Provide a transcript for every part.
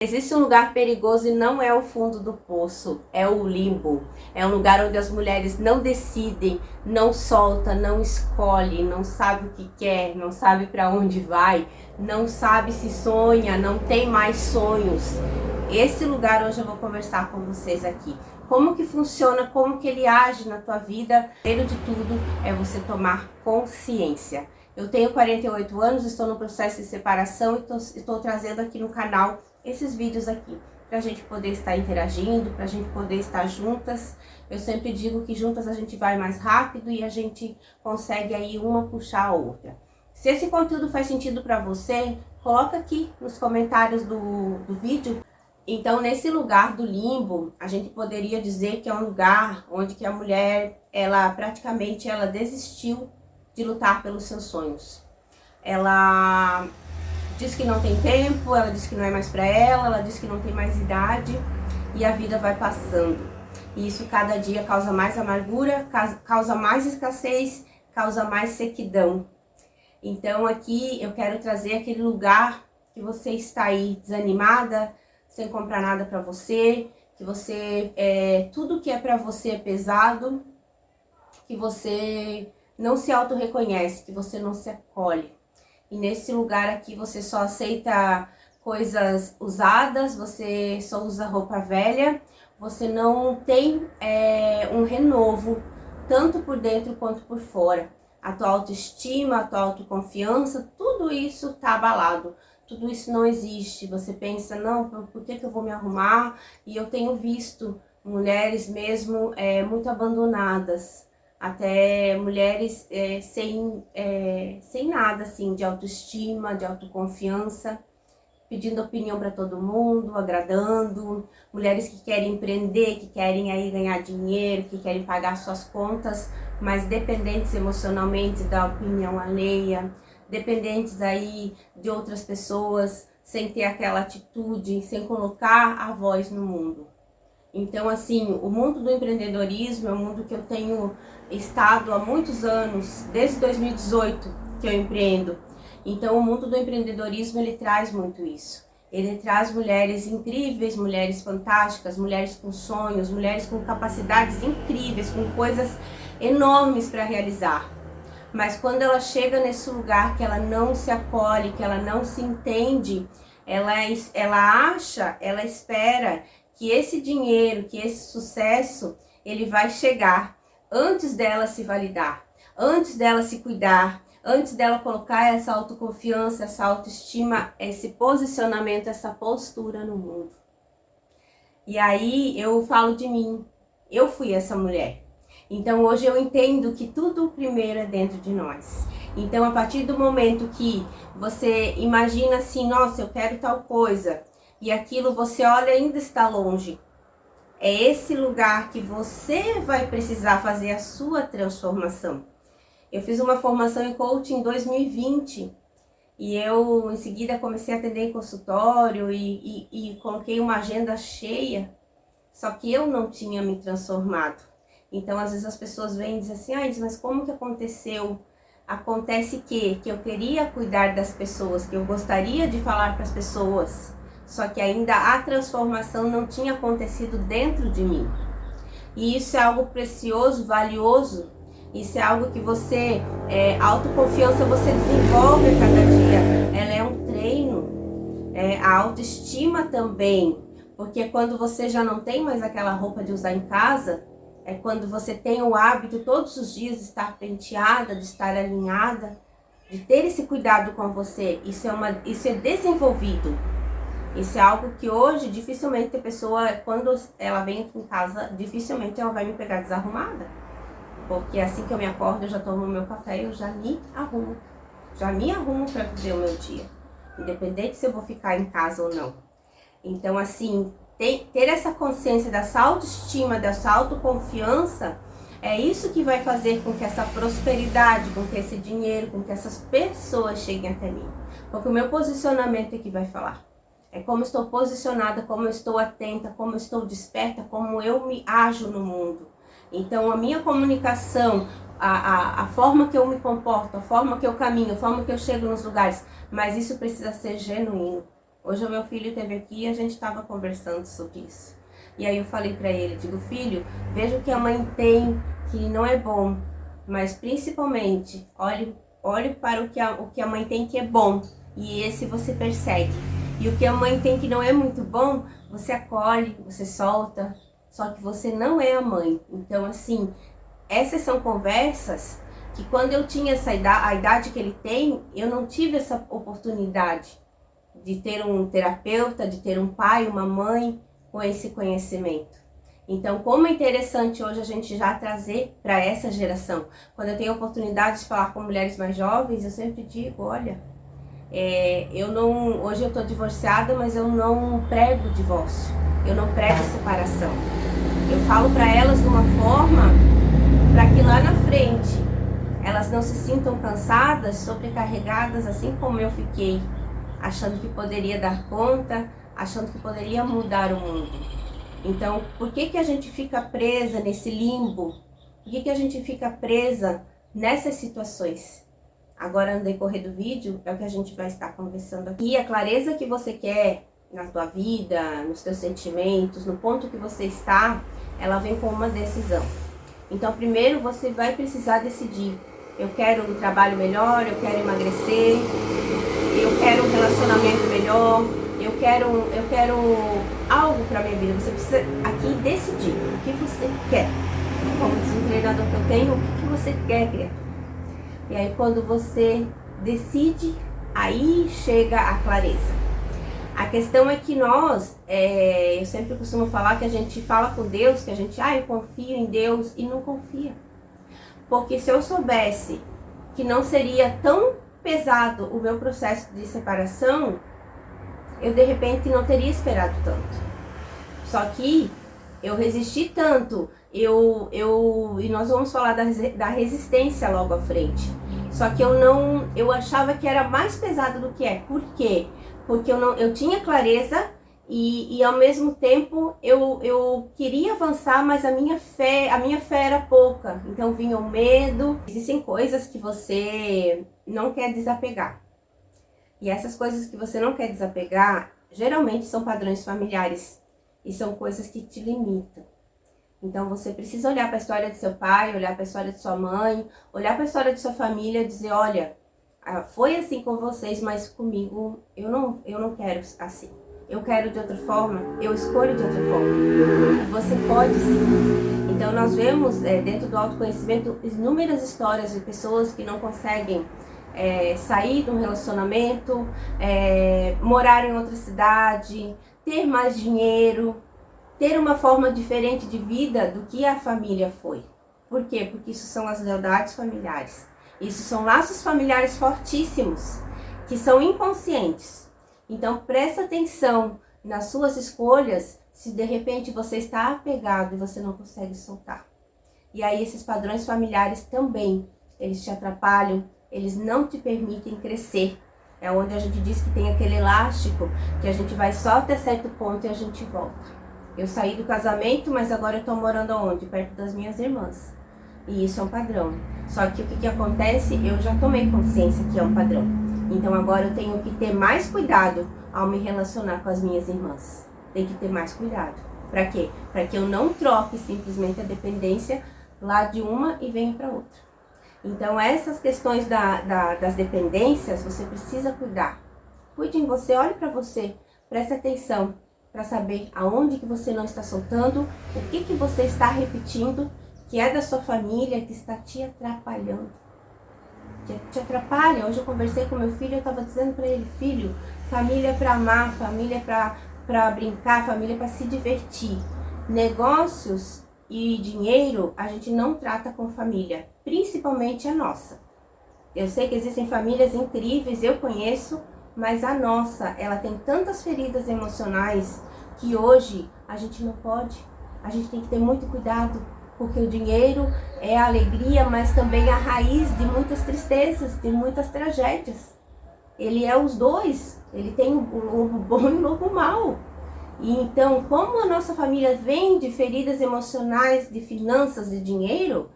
Existe um lugar perigoso e não é o fundo do poço, é o limbo. É um lugar onde as mulheres não decidem, não soltam, não escolhem, não sabe o que quer, não sabe para onde vai, não sabe se sonha, não tem mais sonhos. Esse lugar hoje eu vou conversar com vocês aqui. Como que funciona, como que ele age na tua vida. Primeiro de tudo é você tomar consciência. Eu tenho 48 anos, estou no processo de separação e estou trazendo aqui no canal esses vídeos aqui, para a gente poder estar interagindo, para a gente poder estar juntas. Eu sempre digo que juntas a gente vai mais rápido e a gente consegue aí uma puxar a outra. Se esse conteúdo faz sentido para você, coloca aqui nos comentários do vídeo. Então, nesse lugar do limbo, a gente poderia dizer que é um lugar onde que a mulher, ela praticamente desistiu de lutar pelos seus sonhos. Ela diz que não tem tempo, ela diz que não é mais para ela diz que não tem mais idade e a vida vai passando. E isso cada dia causa mais amargura, causa mais escassez, causa mais sequidão. Então aqui eu quero trazer aquele lugar que você está aí desanimada, sem comprar nada para você, que você, tudo que é para você é pesado, que você não se auto-reconhece, que você não se acolhe. E nesse lugar aqui você só aceita coisas usadas, você só usa roupa velha, você não tem um renovo, tanto por dentro quanto por fora. A tua autoestima, a tua autoconfiança, tudo isso tá abalado, tudo isso não existe. Você pensa, não, por que eu vou me arrumar? E eu tenho visto mulheres mesmo muito abandonadas, até mulheres sem nada assim de autoestima, de autoconfiança, pedindo opinião para todo mundo, agradando, mulheres que querem empreender, que querem aí ganhar dinheiro, que querem pagar suas contas, mas dependentes emocionalmente da opinião alheia, dependentes aí de outras pessoas, sem ter aquela atitude, sem colocar a voz no mundo. Então, assim, o mundo do empreendedorismo é um mundo que eu tenho estado há muitos anos, desde 2018 que eu empreendo. Então, o mundo do empreendedorismo, ele traz muito isso. Ele traz mulheres incríveis, mulheres fantásticas, mulheres com sonhos, mulheres com capacidades incríveis, com coisas enormes para realizar. Mas quando ela chega nesse lugar que ela não se acolhe, que ela não se entende, ela acha, ela espera que esse dinheiro, que esse sucesso, ele vai chegar antes dela se validar, antes dela se cuidar, antes dela colocar essa autoconfiança, essa autoestima, esse posicionamento, essa postura no mundo. E aí eu falo de mim, eu fui essa mulher. Então hoje eu entendo que tudo primeiro é dentro de nós. Então a partir do momento que você imagina assim, nossa, eu quero tal coisa, e aquilo você olha ainda está longe. É esse lugar que você vai precisar fazer a sua transformação. Eu fiz uma formação em coaching em 2020 e eu em seguida comecei a atender em consultório e coloquei uma agenda cheia, só que eu não tinha me transformado. Então às vezes as pessoas vêm e dizem assim, mas como que aconteceu? Acontece que eu queria cuidar das pessoas, que eu gostaria de falar para as pessoas, só que ainda a transformação não tinha acontecido dentro de mim. E isso é algo precioso, valioso. Isso é algo que você, autoconfiança você desenvolve a cada dia. Ela é um treino. A autoestima também. Porque quando você já não tem mais aquela roupa de usar em casa, é quando você tem o hábito todos os dias de estar penteada, de estar alinhada, de ter esse cuidado com você. Isso é desenvolvido. Isso é algo que hoje dificilmente a pessoa, quando ela vem aqui em casa, dificilmente ela vai me pegar desarrumada. Porque assim que eu me acordo, eu já tomo meu café e eu já me arrumo. Já me arrumo para viver o meu dia. Independente se eu vou ficar em casa ou não. Então assim, ter essa consciência dessa autoestima, dessa autoconfiança, é isso que vai fazer com que essa prosperidade, com que esse dinheiro, com que essas pessoas cheguem até mim. Porque o meu posicionamento é que vai falar. É como eu estou posicionada, como eu estou atenta, como eu estou desperta, como eu me ajo no mundo. Então a minha comunicação, a forma que eu me comporto, a forma que eu caminho, a forma que eu chego nos lugares, mas isso precisa ser genuíno. Hoje o meu filho esteve aqui e a gente estava conversando sobre isso. E aí eu falei para ele, digo, filho, veja o que a mãe tem que não é bom, mas principalmente olhe para o que a mãe tem que é bom, e esse você persegue. E o que a mãe tem que não é muito bom, você acolhe, você solta, só que você não é a mãe. Então assim, essas são conversas que quando eu tinha a idade que ele tem, eu não tive essa oportunidade de ter um terapeuta, de ter um pai, uma mãe com esse conhecimento. Então, como é interessante hoje a gente já trazer para essa geração. Quando eu tenho a oportunidade de falar com mulheres mais jovens, eu sempre digo, olha, hoje eu estou divorciada, mas eu não prego divórcio, eu não prego separação. Eu falo para elas de uma forma para que lá na frente elas não se sintam cansadas, sobrecarregadas, assim como eu fiquei, achando que poderia dar conta, achando que poderia mudar o mundo. Então, por que a gente fica presa nesse limbo? Por que a gente fica presa nessas situações? Agora, no decorrer do vídeo, é o que a gente vai estar conversando aqui. E a clareza que você quer na tua vida, nos teus sentimentos, no ponto que você está, ela vem com uma decisão. Então, primeiro você vai precisar decidir. Eu quero um trabalho melhor, eu quero emagrecer, eu quero um relacionamento melhor, eu quero algo para minha vida. Você precisa aqui decidir o que você quer. Como diz um treinador que eu tenho, o que você quer, criatura. E aí quando você decide, aí chega a clareza. A questão é que nós, eu sempre costumo falar que a gente fala com Deus, que a gente, eu confio em Deus, e não confia. Porque se eu soubesse que não seria tão pesado o meu processo de separação, eu de repente não teria esperado tanto. Só que eu resisti tanto, e nós vamos falar da resistência logo à frente. Só que eu achava que era mais pesado do que é. Por quê? Porque eu tinha clareza e ao mesmo tempo eu queria avançar, mas a minha fé era pouca. Então vinha o medo. Existem coisas que você não quer desapegar. E essas coisas que você não quer desapegar, geralmente são padrões familiares. E são coisas que te limitam. Então você precisa olhar para a história de seu pai, olhar para a história de sua mãe, olhar para a história de sua família e dizer, olha, foi assim com vocês, mas comigo eu não quero assim. Eu quero de outra forma, eu escolho de outra forma. E você pode sim. Então nós vemos dentro do autoconhecimento inúmeras histórias de pessoas que não conseguem sair de um relacionamento, morar em outra cidade, ter mais dinheiro, ter uma forma diferente de vida do que a família foi. Por quê? Porque isso são as lealdades familiares. Isso são laços familiares fortíssimos, que são inconscientes. Então presta atenção nas suas escolhas, se de repente você está apegado e você não consegue soltar. E aí esses padrões familiares também, eles te atrapalham, eles não te permitem crescer. É onde a gente diz que tem aquele elástico, que a gente vai só até certo ponto e a gente volta. Eu saí do casamento, mas agora eu tô morando onde? Perto das minhas irmãs. E isso é um padrão. Só que o que acontece? Eu já tomei consciência que é um padrão. Então agora eu tenho que ter mais cuidado ao me relacionar com as minhas irmãs. Tem que ter mais cuidado. Para quê? Para que eu não troque simplesmente a dependência lá de uma e venha para outra. Então essas questões das dependências, você precisa cuidar. Cuide em você, olhe para você, preste atenção para saber aonde que você não está soltando, o que você está repetindo, que é da sua família, que está te atrapalhando. Te atrapalha. Hoje eu conversei com meu filho, eu estava dizendo para ele, filho, família é para amar, família é para brincar, família é para se divertir. Negócios e dinheiro a gente não trata com família, principalmente a nossa. Eu sei que existem famílias incríveis, eu conheço, mas a nossa, ela tem tantas feridas emocionais que hoje a gente não pode. A gente tem que ter muito cuidado, porque o dinheiro é a alegria, mas também a raiz de muitas tristezas, de muitas tragédias. Ele é os dois, ele tem o lobo bom e o lobo mau. E então, como a nossa família vem de feridas emocionais, de finanças, de dinheiro,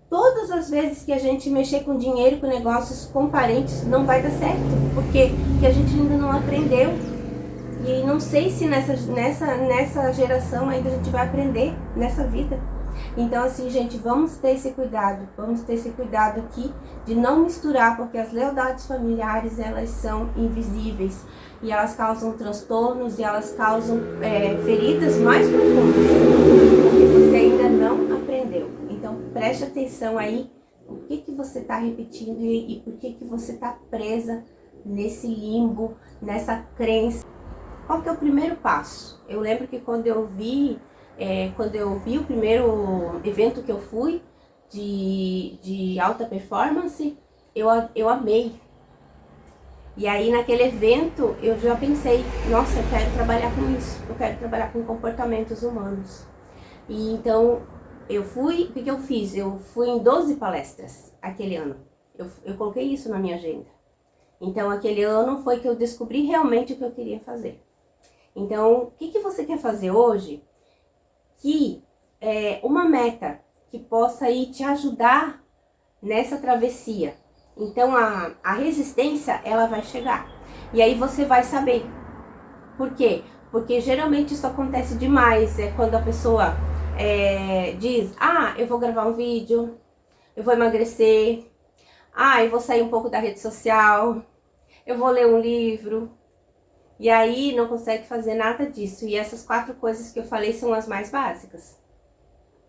todas as vezes que a gente mexer com dinheiro, com negócios, com parentes, não vai dar certo. Por quê? Porque a gente ainda não aprendeu. E não sei se nessa geração ainda a gente vai aprender nessa vida. Então assim, gente, vamos ter esse cuidado aqui de não misturar, porque as lealdades familiares, elas são invisíveis e elas causam transtornos e elas causam feridas mais profundas, porque você ainda não aprendeu. Então preste atenção aí, o que você está repetindo e por que você está presa nesse limbo, nessa crença. Qual que é o primeiro passo? Eu lembro que quando eu vi o primeiro evento que eu fui de alta performance, eu amei. E aí naquele evento eu já pensei, nossa, eu quero trabalhar com isso, eu quero trabalhar com comportamentos humanos. E então eu fui, o que eu fiz? Eu fui em 12 palestras aquele ano, eu coloquei isso na minha agenda. Então aquele ano foi que eu descobri realmente o que eu queria fazer. Então o que você quer fazer hoje? Que uma meta que possa aí te ajudar nessa travessia. Então a resistência, ela vai chegar. E aí você vai saber. Por quê? Porque geralmente isso acontece demais. É quando a pessoa diz, eu vou gravar um vídeo, eu vou emagrecer, eu vou sair um pouco da rede social, eu vou ler um livro. E aí não consegue fazer nada disso. E essas 4 coisas que eu falei são as mais básicas.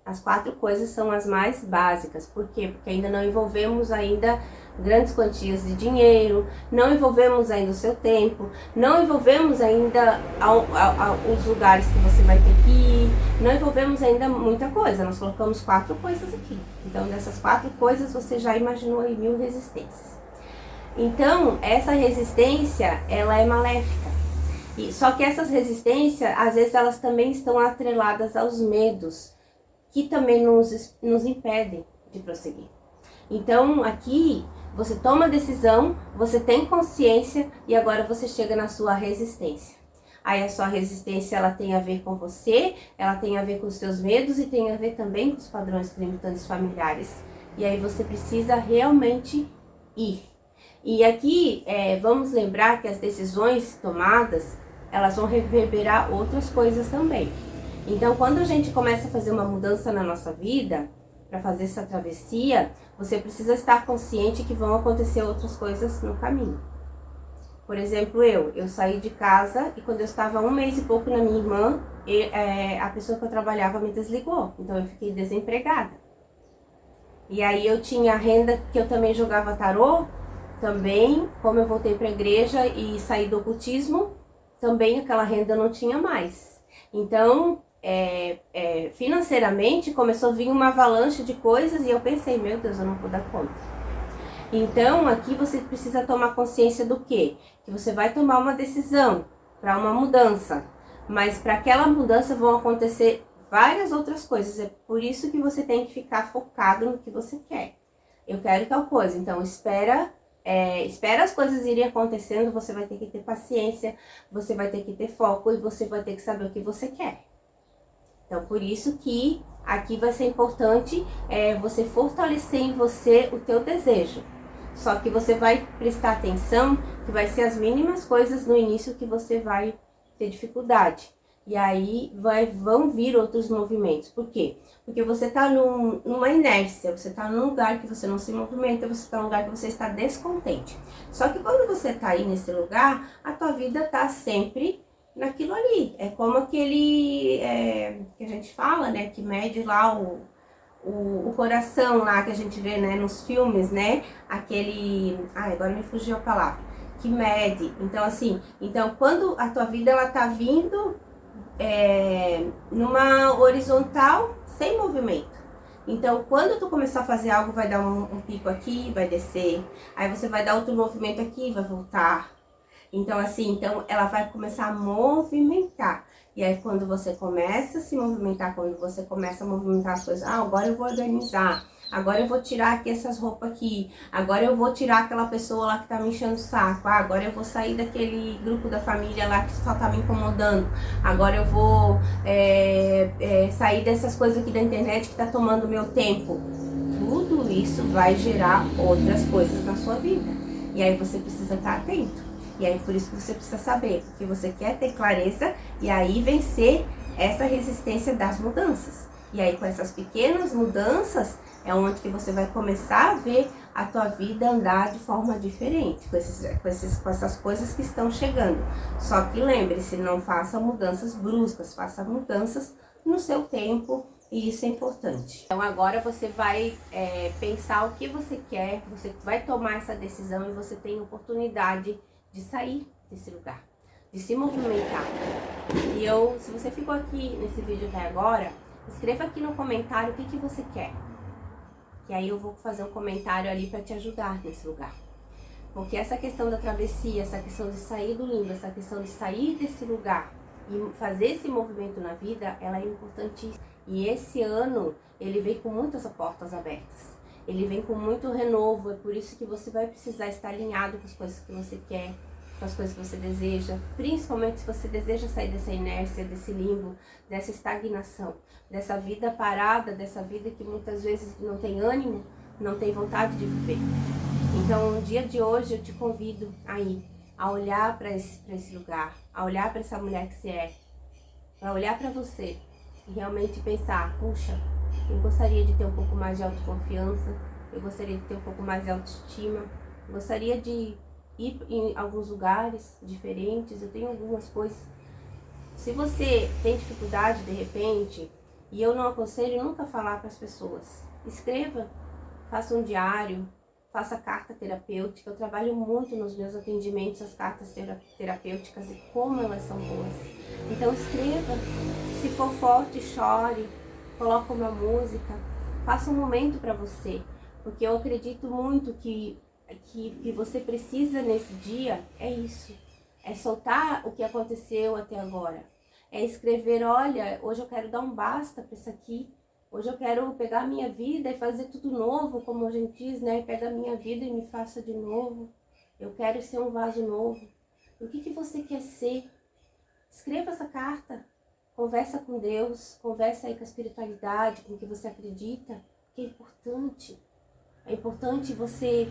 As 4 coisas são as mais básicas. Por quê? Porque ainda não envolvemos ainda grandes quantias de dinheiro, não envolvemos ainda o seu tempo, não envolvemos ainda os lugares que você vai ter que ir, não envolvemos ainda muita coisa. Nós colocamos 4 coisas aqui. Então dessas 4 coisas você já imaginou aí 1000 resistências. Então essa resistência, ela é maléfica. Só que essas resistências, às vezes elas também estão atreladas aos medos, que também nos impedem de prosseguir. Então aqui você toma a decisão, você tem consciência e agora você chega na sua resistência. Aí a sua resistência, ela tem a ver com você, ela tem a ver com os seus medos e tem a ver também com os padrões limitantes familiares. E aí você precisa realmente ir. E aqui vamos lembrar que as decisões tomadas, elas vão reverberar outras coisas também. Então quando a gente começa a fazer uma mudança na nossa vida, para fazer essa travessia, você precisa estar consciente que vão acontecer outras coisas no caminho. Por exemplo, eu saí de casa e quando eu estava 1 mês e pouco na minha irmã, a pessoa que eu trabalhava me desligou, então eu fiquei desempregada. E aí eu tinha renda que eu também jogava tarô, também, como eu voltei para a igreja e saí do ocultismo, também aquela renda não tinha mais. Então, financeiramente começou a vir uma avalanche de coisas e eu pensei, meu Deus, eu não vou dar conta. Então, aqui você precisa tomar consciência do quê? Que você vai tomar uma decisão para uma mudança, mas para aquela mudança vão acontecer várias outras coisas. É por isso que você tem que ficar focado no que você quer. Eu quero tal coisa, então espera as coisas irem acontecendo, você vai ter que ter paciência, você vai ter que ter foco e você vai ter que saber o que você quer. Então, por isso que aqui vai ser importante você fortalecer em você o teu desejo. Só que você vai prestar atenção que vai ser as mínimas coisas no início que você vai ter dificuldade. E aí vão vir outros movimentos. Por quê? Porque você está numa inércia, você está num lugar que você não se movimenta, você está num lugar que você está descontente. Só que quando você está aí nesse lugar, a tua vida está sempre naquilo ali. É como aquele que a gente fala, né, que mede lá o coração lá que a gente vê, né, nos filmes, né, aquele... agora me fugiu a palavra. Que mede. Então, assim, quando a tua vida, ela tá vindo numa horizontal, sem movimento. Então, quando tu começar a fazer algo, vai dar um pico aqui, vai descer. Aí você vai dar outro movimento aqui, vai voltar. Então, assim, ela vai começar a movimentar. E aí, quando você começa a se movimentar, quando você começa a movimentar as coisas, agora eu vou organizar, agora eu vou tirar aqui essas roupas aqui, agora eu vou tirar aquela pessoa lá que tá me enchendo o saco, agora eu vou sair daquele grupo da família lá que só tá me incomodando, agora eu vou sair dessas coisas aqui da internet que tá tomando meu tempo. Tudo isso vai gerar outras coisas na sua vida. E aí você precisa estar atento. E aí por isso que você precisa saber, porque você quer ter clareza e aí vencer essa resistência das mudanças. E aí com essas pequenas mudanças é onde que você vai começar a ver a tua vida andar de forma diferente, com essas coisas que estão chegando. Só que lembre-se, não faça mudanças bruscas, faça mudanças no seu tempo, e isso é importante. Então agora você vai pensar o que você quer, você vai tomar essa decisão e você tem oportunidade de sair desse lugar, de se movimentar. E se você ficou aqui nesse vídeo até agora, escreva aqui no comentário o que você quer. Que aí eu vou fazer um comentário ali para te ajudar nesse lugar. Porque essa questão da travessia, essa questão de sair do limbo, essa questão de sair desse lugar e fazer esse movimento na vida, ela é importantíssima. E esse ano, ele vem com muitas portas abertas. Ele vem com muito renovo, é por isso que você vai precisar estar alinhado com as coisas que você quer, com as coisas que você deseja, principalmente se você deseja sair dessa inércia, desse limbo, dessa estagnação, dessa vida parada, dessa vida que muitas vezes não tem ânimo, não tem vontade de viver. Então, no dia de hoje, eu te convido aí a olhar para esse lugar, a olhar para essa mulher que você é, a olhar para você e realmente pensar, puxa, eu gostaria de ter um pouco mais de autoconfiança, eu gostaria de ter um pouco mais de autoestima, eu gostaria de ir em alguns lugares diferentes, eu tenho algumas coisas. Se você tem dificuldade de repente, e eu não aconselho nunca falar para as pessoas, escreva, faça um diário, faça carta terapêutica. Eu trabalho muito nos meus atendimentos as cartas terapêuticas e como elas são boas. Então escreva, se for forte, chore, coloque uma música, faça um momento para você, porque eu acredito muito que você precisa nesse dia é isso, é soltar o que aconteceu até agora, é escrever, olha, hoje eu quero dar um basta para isso aqui, hoje eu quero pegar a minha vida e fazer tudo novo, como a gente diz, né, pega a minha vida e me faça de novo, eu quero ser um vaso novo. O que você quer ser? Escreva essa carta, conversa com Deus, conversa aí com a espiritualidade, com o que você acredita, que é importante. É importante você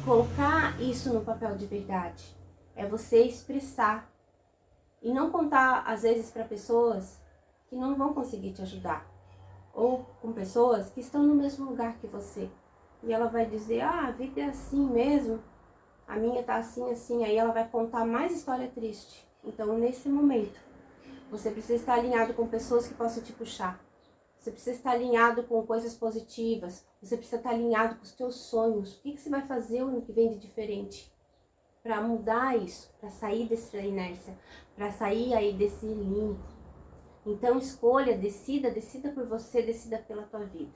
colocar isso no papel de verdade. É você expressar. E não contar, às vezes, para pessoas que não vão conseguir te ajudar. Ou com pessoas que estão no mesmo lugar que você. E ela vai dizer, a vida é assim mesmo. A minha tá assim, assim. Aí ela vai contar mais história triste. Então, nesse momento, você precisa estar alinhado com pessoas que possam te puxar. Você precisa estar alinhado com coisas positivas. Você precisa estar alinhado com os teus sonhos. O que você vai fazer o ano que vem de diferente? Para mudar isso, para sair dessa inércia, para sair aí desse limbo. Então escolha, decida por você, decida pela tua vida.